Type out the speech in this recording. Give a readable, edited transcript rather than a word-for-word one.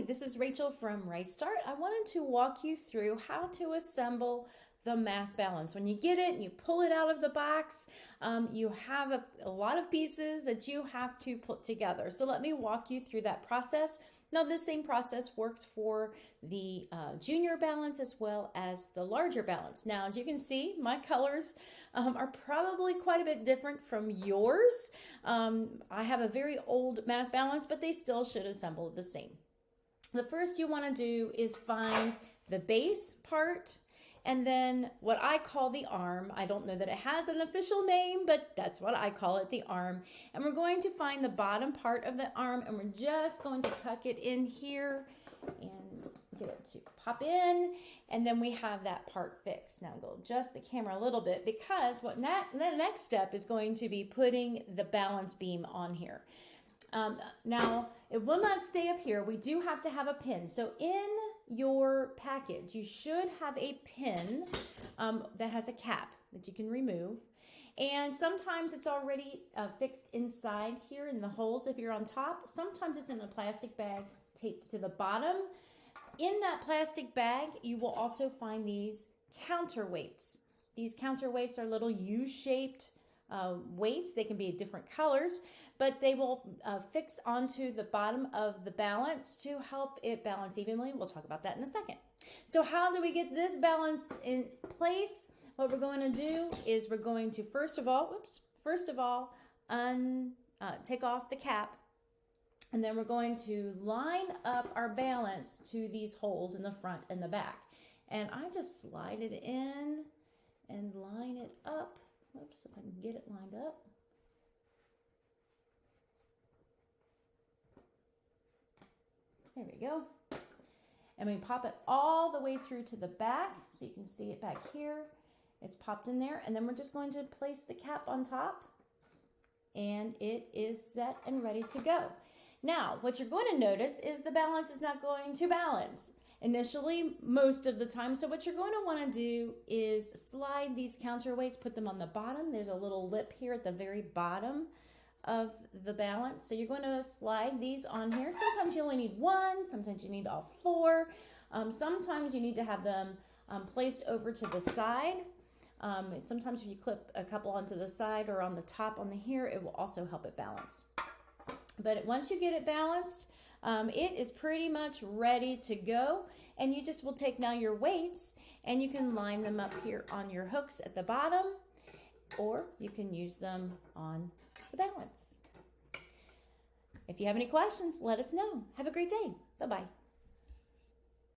Hi, this is Rachel from RightStart. I wanted to walk you through how to assemble the math balance. When you get it and you pull it out of the box, you have a lot of pieces that you have to put together. So let me walk you through that process. Now, this same process works for the junior balance as well as the larger balance. Now, as you can see, my colors are probably quite a bit different from yours. I have a very old math balance, but they still should assemble the same. The first you want to do is find the base part and then what I call the arm. I don't know that it has an official name, but that's what I call it, the arm. And we're going to find the bottom part of the arm and we're just going to tuck it in here and get it to pop in. And then we have that part fixed. Now go adjust the camera a little bit because the next step is going to be putting the balance beam on here. Now, it will not stay up here. We do have to have a pin. So in your package, you should have a pin that has a cap that you can remove. And sometimes it's already fixed inside here in the holes if you're on top. Sometimes it's in a plastic bag taped to the bottom. In that plastic bag, you will also find these counterweights. These counterweights are little U-shaped weights. They can be different colors, but they will fix onto the bottom of the balance to help it balance evenly. We'll talk about that in a second. So how do we get this balance in place? What we're going to do is we're going to first of all take off the cap, and then we're going to line up our balance to these holes in the front and the back. And I just slide it in and line it up. Oops, if I can get it lined up. There we go. And we pop it all the way through to the back, so you can see it back here. It's popped in there, and then we're just going to place the cap on top, and it is set and ready to go. Now, what you're going to notice is the balance is not going to balance initially most of the time. So what you're going to want to do is slide these counterweights, put them on the bottom. There's a little lip here at the very bottom of the balance. So you're going to slide these on here. Sometimes you only need one, sometimes you need all four. Sometimes you need to have them placed over to the side. Sometimes if you clip a couple onto the side or on the top on the here, it will also help it balance. But once you get it balanced, it is pretty much ready to go, and you just will take now your weights and you can line them up here on your hooks at the bottom, or you can use them on the balance. If you have any questions, let us know. Have a great day. Bye-bye.